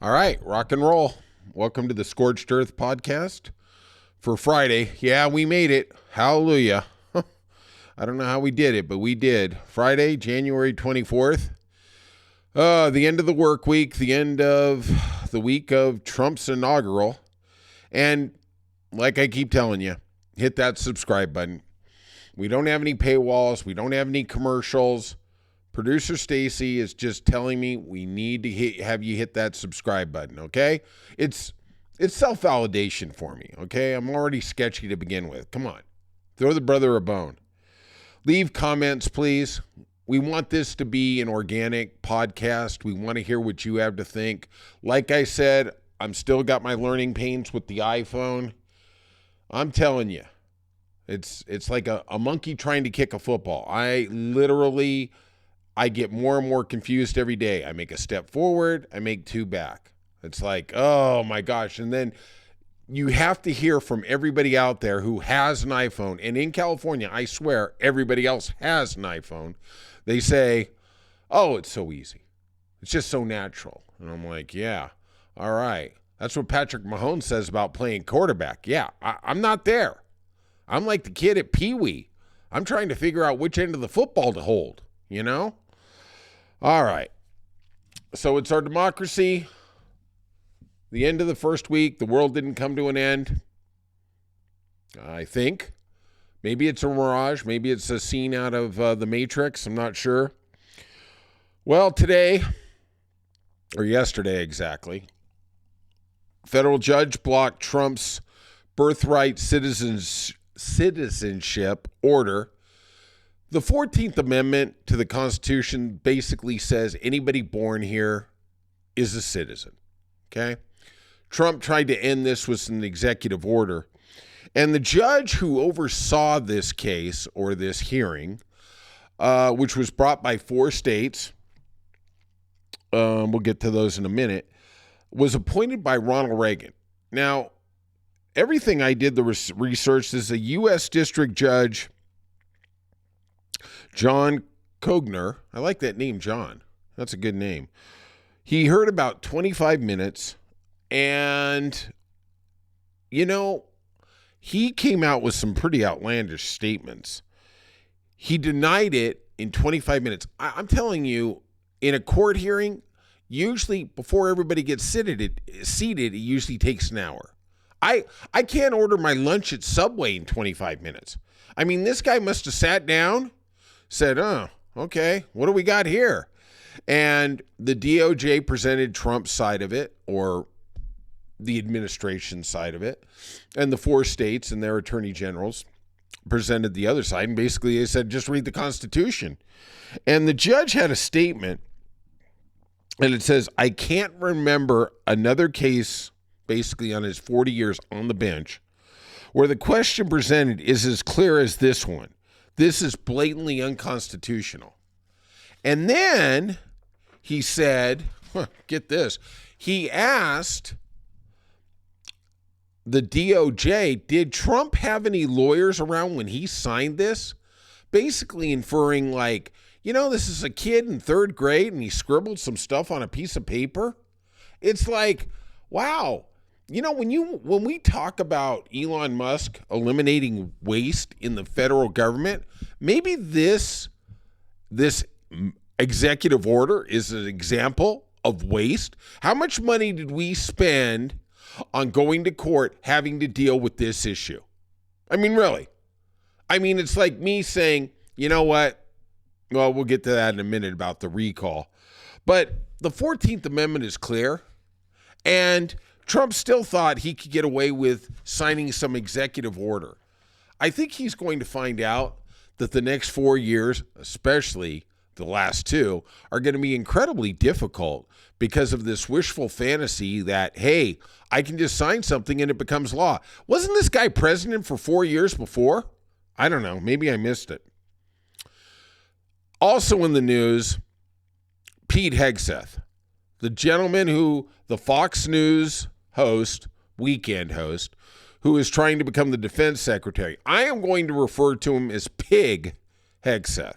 All right, rock and roll. Welcome to the Scorched Earth podcast for Friday. Yeah, we made it. Hallelujah. I don't know how we did it, but we did. Friday, January 24th. The end of the work week, the end of the week of Trump's inaugural. And like I keep telling you, hit that subscribe button. We don't have any paywalls. We don't have any commercials. Producer Stacy is just telling me we need to have you hit that subscribe button, okay? It's self-validation for me, okay? I'm already sketchy to begin with. Come on. Throw the brother a bone. Leave comments, please. We want this to be an organic podcast. We want to hear what you have to think. Like I said, I'm still got my learning pains with the iPhone. I'm telling you, it's like a monkey trying to kick a football. I get more and more confused every day. I make a step forward, I make two back. It's like, oh my gosh. And then you have to hear from everybody out there who has an iPhone. And in California, I swear, everybody else has an iPhone. They say, oh, it's so easy. It's just so natural. And I'm like, yeah, all right. That's what Patrick Mahomes says about playing quarterback. Yeah, I'm not there. I'm like the kid at Pee Wee. I'm trying to figure out which end of the football to hold, you know? All right. So it's our democracy. The end of the first week. The world didn't come to an end. I think. Maybe it's a mirage. Maybe it's a scene out of The Matrix. I'm not sure. Well, today, or yesterday exactly, federal judge blocked Trump's birthright citizenship order. The 14th Amendment to the Constitution basically says anybody born here is a citizen, okay? Trump tried to end this with an executive order. And the judge who oversaw this case or this hearing, which was brought by 4 states, we'll get to those in a minute, was appointed by Ronald Reagan. Now, everything I did the research is a U.S. District Judge, John Kogner. I like that name, John. That's a good name. He heard about 25 minutes, and, you know, he came out with some pretty outlandish statements. He denied it in 25 minutes. I'm telling you, in a court hearing, usually before everybody gets seated, it usually takes an hour. I can't order my lunch at Subway in 25 minutes. I mean, this guy must have sat down, said, oh, okay, what do we got here? And the DOJ presented Trump's side of it, or the administration side of it, and the 4 states and their attorney generals presented the other side. And basically they said, just read the Constitution. And the judge had a statement, and it says, I can't remember another case, basically on his 40 years on the bench, where the question presented is as clear as this one. This is blatantly unconstitutional. And then he said, get this, he asked the DOJ, did Trump have any lawyers around when he signed this? Basically inferring like, you know, this is a kid in 3rd grade and he scribbled some stuff on a piece of paper. It's like, wow. You know, when we talk about Elon Musk eliminating waste in the federal government, maybe this executive order is an example of waste. How much money did we spend on going to court having to deal with this issue? I mean, really. I mean, it's like me saying, you know what? Well, we'll get to that in a minute about the recall. But the 14th Amendment is clear, and Trump still thought he could get away with signing some executive order. I think he's going to find out that the next 4 years, especially the last 2, are going to be incredibly difficult because of this wishful fantasy that, hey, I can just sign something and it becomes law. Wasn't this guy president for 4 years before? I don't know. Maybe I missed it. Also in the news, Pete Hegseth, the gentleman who the Fox News host, weekend host, who is trying to become the defense secretary. I am going to refer to him as Pig Hegseth.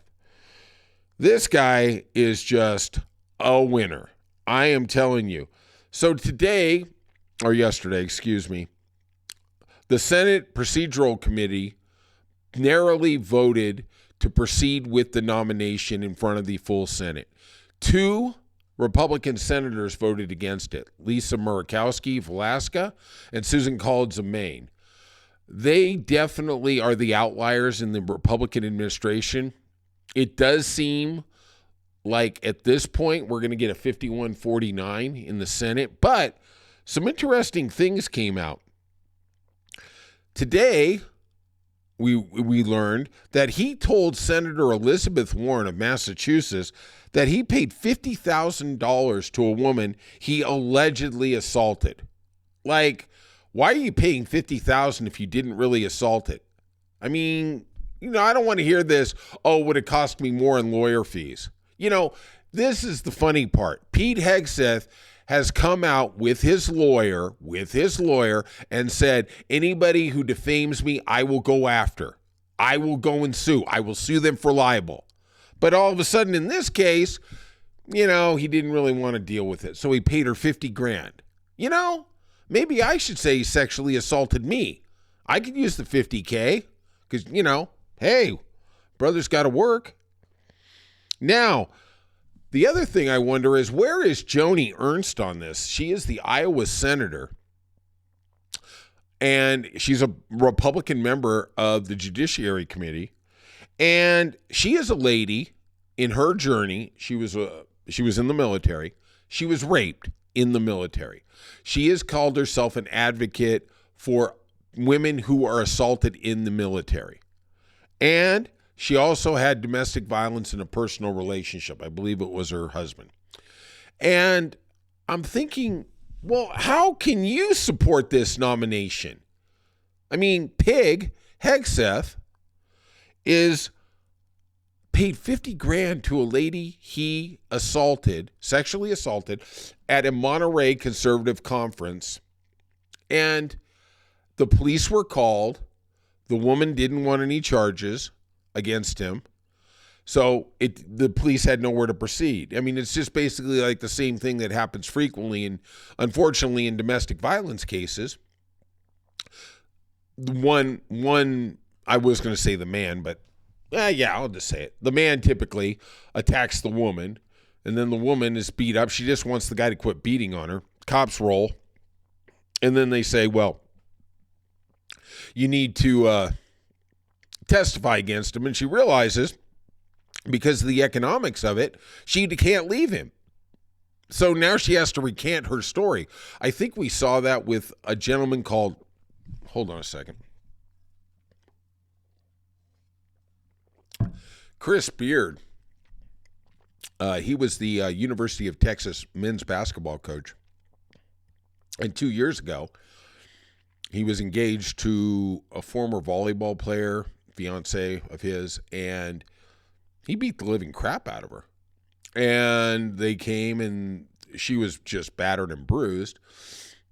This guy is just a winner. I am telling you. So today, or yesterday, excuse me, the Senate Procedural Committee narrowly voted to proceed with the nomination in front of the full Senate. 2 Republican senators voted against it, Lisa Murkowski of Alaska and Susan Collins of Maine. They definitely are the outliers in the Republican administration. It does seem like at this point we're going to get a 51-49 in the Senate, but some interesting things came out. Today, we learned that he told Senator Elizabeth Warren of Massachusetts that he paid $50,000 to a woman he allegedly assaulted. Like, why are you paying $50,000 if you didn't really assault it? I mean, I don't want to hear this, oh, would it cost me more in lawyer fees? This is the funny part. Pete Hegseth has come out with his lawyer, and said, anybody who defames me, I will go after. I will go and sue. I will sue them for libel. But all of a sudden in this case, he didn't really want to deal with it. So he paid her $50,000. Maybe I should say he sexually assaulted me. I could use the $50K because, hey, brother's got to work. Now, the other thing I wonder is, where is Joni Ernst on this? She is the Iowa senator, and she's a Republican member of the Judiciary Committee, and she is a lady in her journey. She was in the military. She was raped in the military. She has called herself an advocate for women who are assaulted in the military, and she also had domestic violence in a personal relationship. I believe it was her husband. And I'm thinking, well, how can you support this nomination? I mean, Pig Hegseth is paid $50,000 to a lady he sexually assaulted at a Monterey conservative conference. And the police were called. The woman didn't want any charges against him. So the police had nowhere to proceed. I mean, it's just basically like the same thing that happens frequently and unfortunately in domestic violence cases. One I was going to say the man, but I'll just say it. The man typically attacks the woman, and then the woman is beat up. She just wants the guy to quit beating on her. Cops roll, and then they say, well, you need to testify against him. And she realizes, because of the economics of it, she can't leave him. So now she has to recant her story. I think we saw that with a gentleman called, hold on a second, Chris Beard. He was the University of Texas men's basketball coach. And 2 years ago, he was engaged to a former volleyball player, fiance of his, and he beat the living crap out of her. And they came, and she was just battered and bruised.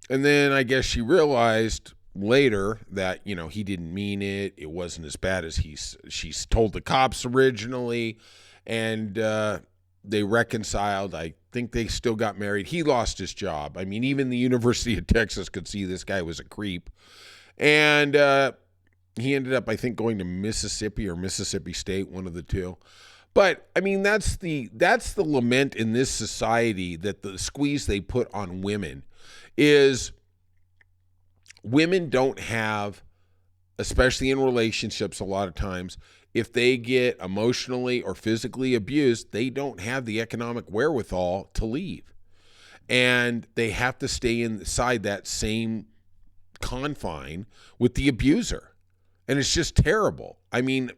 And then I guess she realized later that, he didn't mean it. It wasn't as bad as she told the cops originally. And they reconciled. I think they still got married. He lost his job. I mean, even the University of Texas could see this guy was a creep. And he ended up, I think, going to Mississippi or Mississippi State, one of the two. But I mean, that's the lament in this society, that the squeeze they put on women is women don't have, especially in relationships a lot of times, if they get emotionally or physically abused, they don't have the economic wherewithal to leave. And they have to stay inside that same confine with the abuser. And it's just terrible. I mean,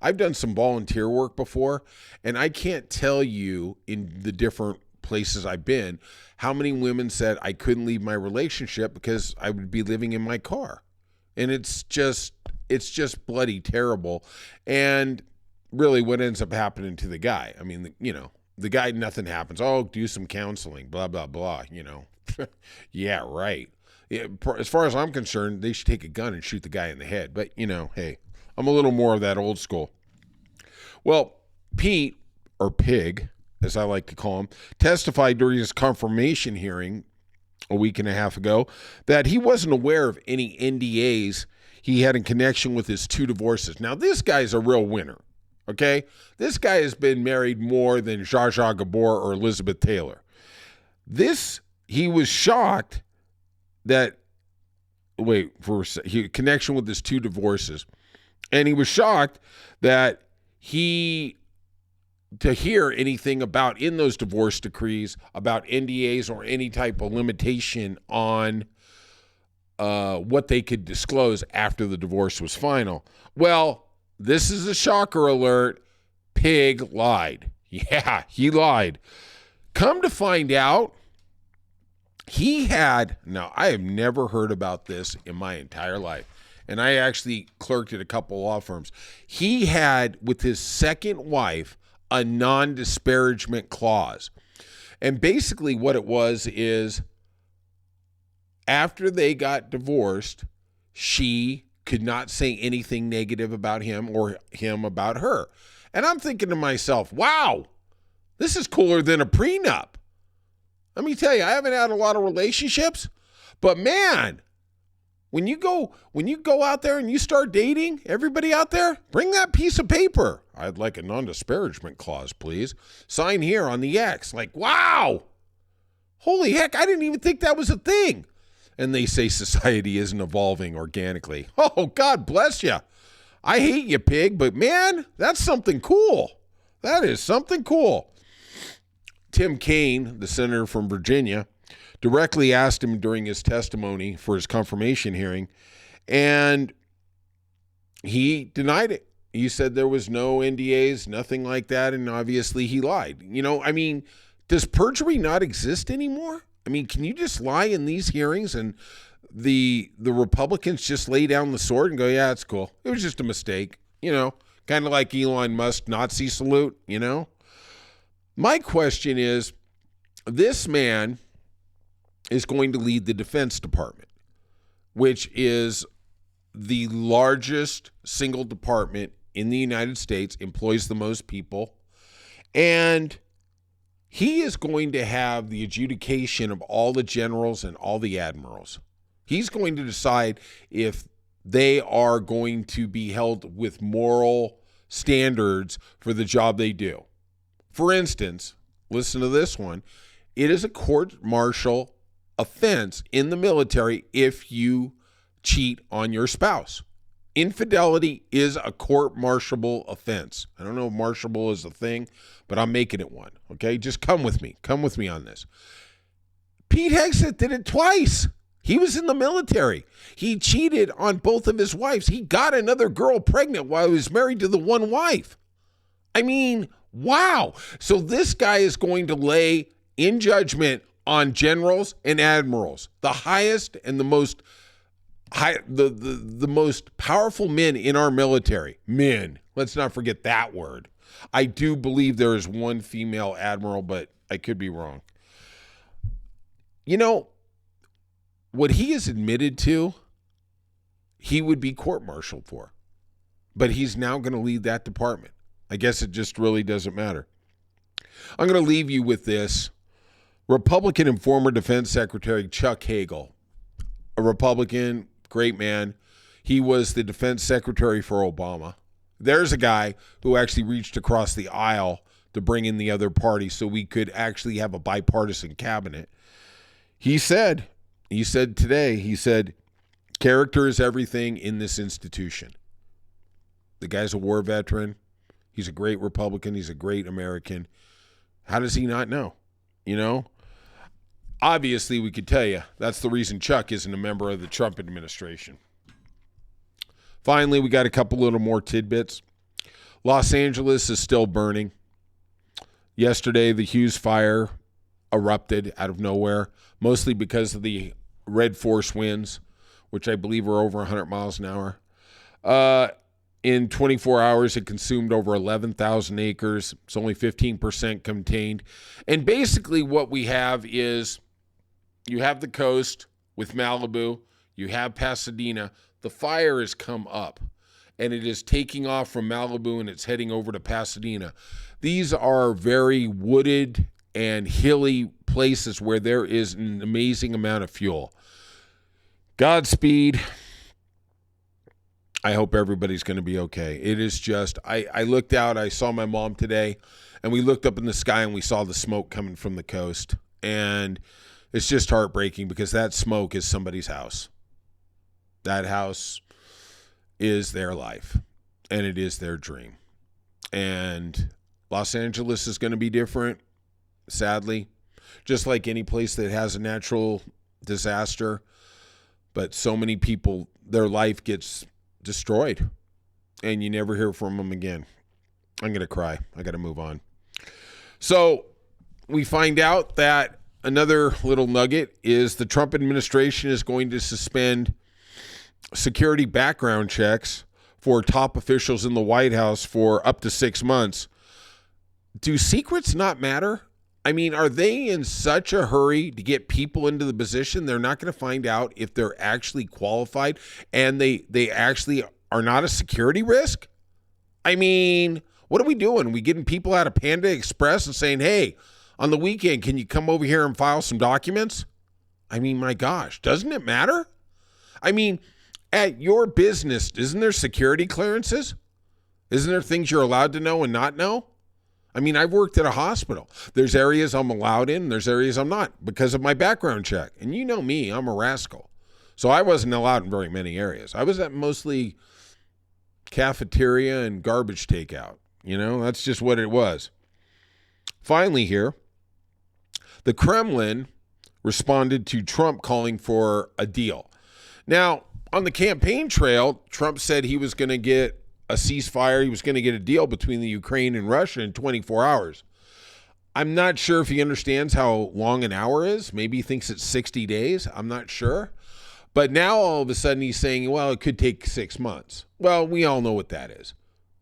I've done some volunteer work before, and I can't tell you in the different places I've been how many women said I couldn't leave my relationship because I would be living in my car. And it's just bloody terrible. And really what ends up happening to the guy, I mean, the guy, nothing happens. Oh, do some counseling, blah, blah, blah, Yeah, right. Yeah, as far as I'm concerned, they should take a gun and shoot the guy in the head. But, hey, I'm a little more of that old school. Well, Pete, or Pig, as I like to call him, testified during his confirmation hearing a week and a half ago that he wasn't aware of any NDAs he had in connection with his 2 divorces. Now, this guy's a real winner, okay? This guy has been married more than Zsa Zsa Gabor or Elizabeth Taylor. He was shocked that, connection with his 2 divorces. And he was shocked that to hear anything about in those divorce decrees about NDAs or any type of limitation on what they could disclose after the divorce was final. Well, this is a shocker alert. Pig lied. Yeah, he lied. Come to find out, now I have never heard about this in my entire life. And I actually clerked at a couple law firms. He had, with his second wife, a non-disparagement clause. And basically what it was is, after they got divorced, she could not say anything negative about him or him about her. And I'm thinking to myself, wow, this is cooler than a prenup. Let me tell you, I haven't had a lot of relationships, but man, when you go out there and you start dating, everybody out there, bring that piece of paper. I'd like a non-disparagement clause, please. Sign here on the X. Like, wow, holy heck, I didn't even think that was a thing. And they say society isn't evolving organically. Oh, God bless you. I hate you, pig, but man, that's something cool. That is something cool. Tim Kaine, the senator from Virginia, directly asked him during his testimony for his confirmation hearing, and he denied it. He said there was no NDAs, nothing like that, and obviously he lied. Does perjury not exist anymore? Can you just lie in these hearings and the Republicans just lay down the sword and go, yeah, it's cool. It was just a mistake, kind of like Elon Musk Nazi salute, My question is, this man is going to lead the Defense Department, which is the largest single department in the United States, employs the most people, and he is going to have the adjudication of all the generals and all the admirals. He's going to decide if they are going to be held with moral standards for the job they do. For instance, listen to this one. It is a court-martial offense in the military if you cheat on your spouse. Infidelity is a court-martialable offense. I don't know if martialable is a thing, but I'm making it one, okay? Just come with me. Come with me on this. Pete Hegseth did it twice. He was in the military. He cheated on both of his wives. He got another girl pregnant while he was married to the one wife. Wow. So this guy is going to lay in judgment on generals and admirals, the highest and the most powerful men in our military. Men. Let's not forget that word. I do believe there is one female admiral, but I could be wrong. What he has admitted to, he would be court-martialed for. But he's now going to lead that department. I guess it just really doesn't matter. I'm going to leave you with this. Republican and former Defense Secretary Chuck Hagel, a Republican, great man. He was the Defense Secretary for Obama. There's a guy who actually reached across the aisle to bring in the other party so we could actually have a bipartisan cabinet. He said today, character is everything in this institution. The guy's a war veteran. He's a great Republican. He's a great American. How does he not know? Obviously, we could tell you that's the reason Chuck isn't a member of the Trump administration. Finally, we got a couple little more tidbits. Los Angeles is still burning. Yesterday, the Hughes fire erupted out of nowhere, mostly because of the red force winds, which I believe are over 100 miles an hour. In 24 hours, it consumed over 11,000 acres. It's only 15% contained. And basically what we have is you have the coast with Malibu. You have Pasadena. The fire has come up, and it is taking off from Malibu, and it's heading over to Pasadena. These are very wooded and hilly places where there is an amazing amount of fuel. Godspeed. I hope everybody's going to be okay. It is just, I looked out, I saw my mom today, and we looked up in the sky and we saw the smoke coming from the coast. And it's just heartbreaking because that smoke is somebody's house. That house is their life, and it is their dream. And Los Angeles is going to be different, sadly, just like any place that has a natural disaster. But so many people, their life gets destroyed, and you never hear from them again. I'm going to cry. I got to move on. So we find out that another little nugget is the Trump administration is going to suspend security background checks for top officials in the White House for up to 6 months. Do secrets not matter? I mean, are they in such a hurry to get people into the position they're not going to find out if they're actually qualified and they actually are not a security risk? I mean, what are we doing? Are we getting people out of Panda Express and saying, hey, on the weekend, can you come over here and file some documents? I mean, my gosh, doesn't it matter? I mean, at your business, isn't there security clearances? Isn't there things you're allowed to know and not know? I mean, I've worked at a hospital. There's areas I'm allowed in, there's areas I'm not because of my background check. And you know me, I'm a rascal. So I wasn't allowed in very many areas. I was at mostly cafeteria and garbage takeout. You know, that's just what it was. Finally here, the Kremlin responded to Trump calling for a deal. Now, on the campaign trail, Trump said he was going to get a ceasefire. He was going to get a deal between the Ukraine and Russia in 24 hours. I'm not sure if he understands how long an hour is. Maybe he thinks it's 60 days. I'm not sure. But now all of a sudden he's saying, well, it could take 6 months. Well, we all know what that is.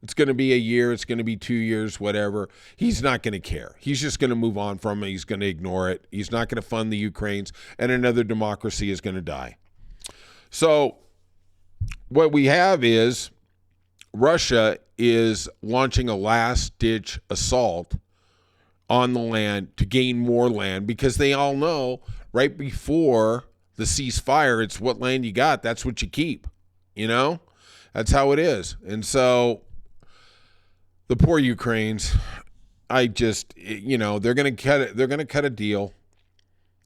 It's going to be a year. It's going to be 2 years, whatever. He's not going to care. He's just going to move on from it. He's going to ignore it. He's not going to fund the Ukrainians, and another democracy is going to die. So what we have is Russia is launching a last-ditch assault on the land to gain more land because they all know right before the ceasefire, it's what land you got, that's what you keep. You know? That's how it is. And so the poor Ukrainians, they're going to cut it. They're going to cut a deal.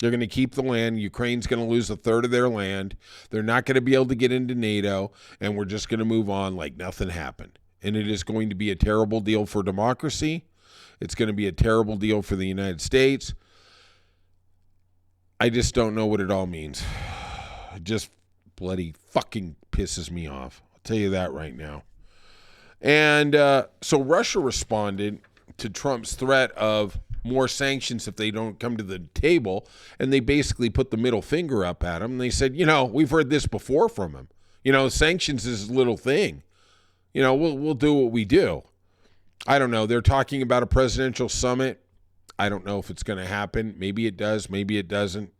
They're going to keep the land. Ukraine's going to lose a third of their land. They're not going to be able to get into NATO, and we're just going to move on like nothing happened. And it is going to be a terrible deal for democracy. It's going to be a terrible deal for the United States. I just don't know what it all means. It just bloody fucking pisses me off. I'll tell you that right now. And so Russia responded to Trump's threat of more sanctions if they don't come to the table, and they basically put the middle finger up at him. They said, we've heard this before from him. Sanctions is a little thing. We'll do what we do. I don't know. They're talking about a presidential summit. I don't know if it's going to happen. Maybe it does. Maybe it doesn't.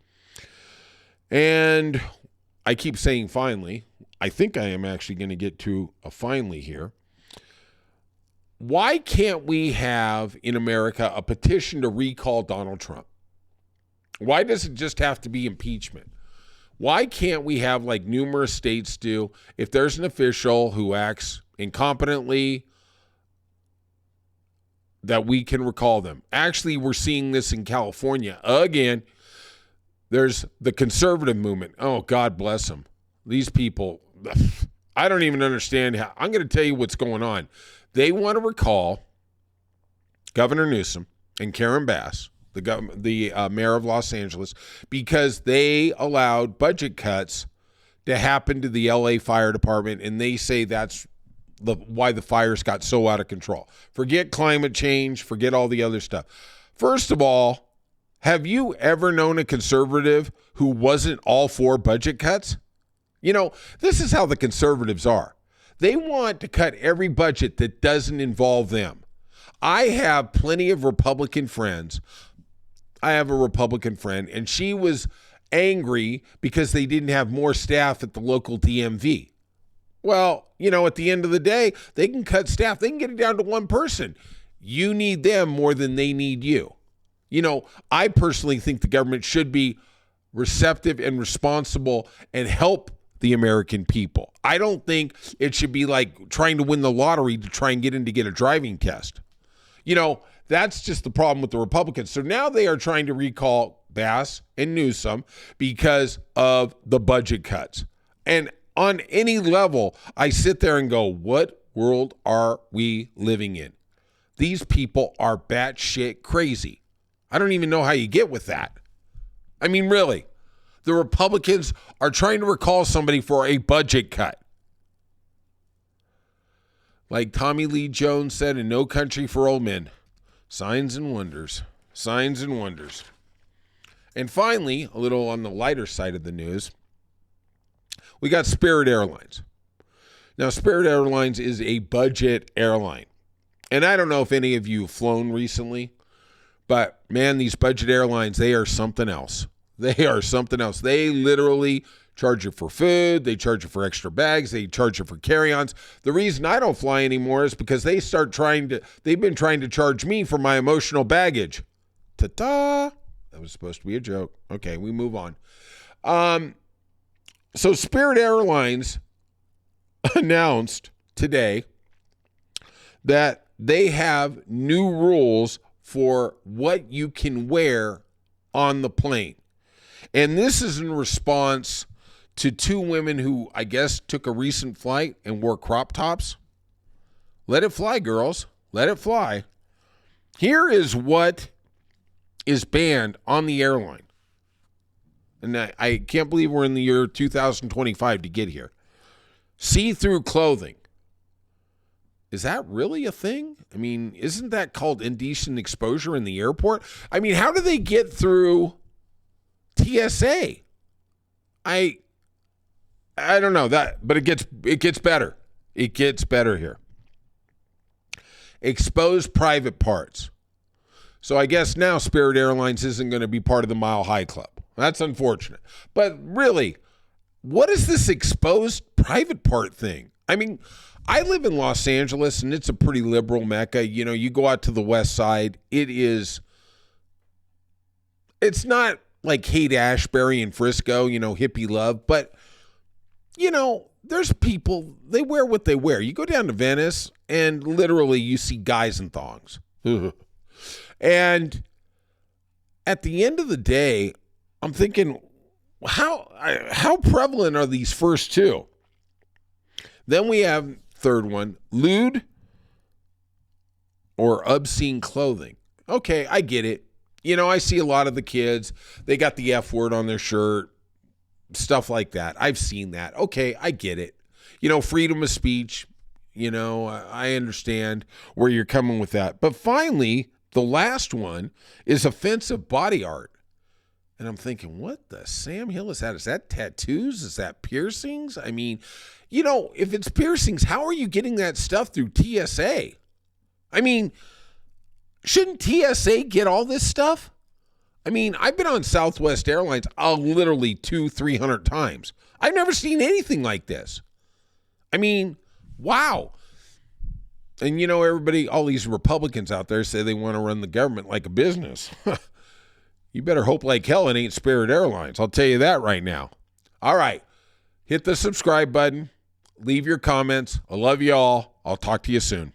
And I keep saying finally. I think I am actually going to get to a finally here. Why can't we have in America a petition to recall Donald Trump? Why does it just have to be impeachment? Why can't we have, like numerous states do, if there's an official who acts incompetently, that we can recall them? Actually, we're seeing this in California again. There's the conservative movement. Oh, God bless them. These people, I don't even understand how. I'm going to tell you what's going on. They want to recall Governor Newsom and Karen Bass, the mayor of Los Angeles, because they allowed budget cuts to happen to the LA Fire Department, and they say that's why the fires got so out of control. Forget climate change, forget all the other stuff. First of all, have you ever known a conservative who wasn't all for budget cuts? This is how the conservatives are. They want to cut every budget that doesn't involve them. I have plenty of Republican friends. I have a Republican friend, and she was angry because they didn't have more staff at the local DMV. Well, at the end of the day, they can cut staff. They can get it down to one person. You need them more than they need you. I personally think the government should be receptive and responsible and help the American people. I don't think it should be like trying to win the lottery to try and get in to get a driving test. That's just the problem with the Republicans. So now they are trying to recall Bass and Newsom because of the budget cuts. And on any level, I sit there and go, what world are we living in? These people are batshit crazy. I don't even know how you get with that. I mean, really, the Republicans are trying to recall somebody for a budget cut. Like Tommy Lee Jones said in No Country for Old Men, signs and wonders, signs and wonders. And finally, a little on the lighter side of the news, we got Spirit Airlines. Now, Spirit Airlines is a budget airline. And I don't know if any of you have flown recently, but man, these budget airlines, they are something else. They are something else. They literally charge you for food. They charge you for extra bags. They charge you for carry-ons. The reason I don't fly anymore is because they've been trying to charge me for my emotional baggage. Ta-ta. That was supposed to be a joke. Okay, we move on. So Spirit Airlines announced today that they have new rules for what you can wear on the plane. And this is in response to two women who, I guess, took a recent flight and wore crop tops. Let it fly, girls. Let it fly. Here is what is banned on the airline. And I can't believe we're in the year 2025 to get here. See-through clothing. Is that really a thing? I mean, isn't that called indecent exposure in the airport? I mean, how do they get through TSA? I don't know that, but it gets better. It gets better here. Exposed private parts. So I guess now Spirit Airlines isn't going to be part of the Mile High Club. That's unfortunate. But really, what is this exposed private part thing? I mean, I live in Los Angeles, and it's a pretty liberal mecca. You go out to the west side. It's not like Haight-Ashbury and Frisco, hippie love. But, there's people, they wear what they wear. You go down to Venice, and literally you see guys in thongs. And at the end of the day, I'm thinking, how prevalent are these first two? Then we have third one, lewd or obscene clothing. Okay, I get it. I see a lot of the kids, they got the F word on their shirt, stuff like that. I've seen that. Okay, I get it. Freedom of speech, I understand where you're coming with that. But finally, the last one is offensive body art. And I'm thinking, what the Sam Hill is that? Is that tattoos? Is that piercings? I mean, if it's piercings, how are you getting that stuff through TSA? I mean, shouldn't TSA get all this stuff? I mean, I've been on Southwest Airlines literally 200-300 times. I've never seen anything like this. I mean, wow. And everybody, all these Republicans out there say they want to run the government like a business. You better hope like hell it ain't Spirit Airlines. I'll tell you that right now. All right. Hit the subscribe button. Leave your comments. I love you all. I'll talk to you soon.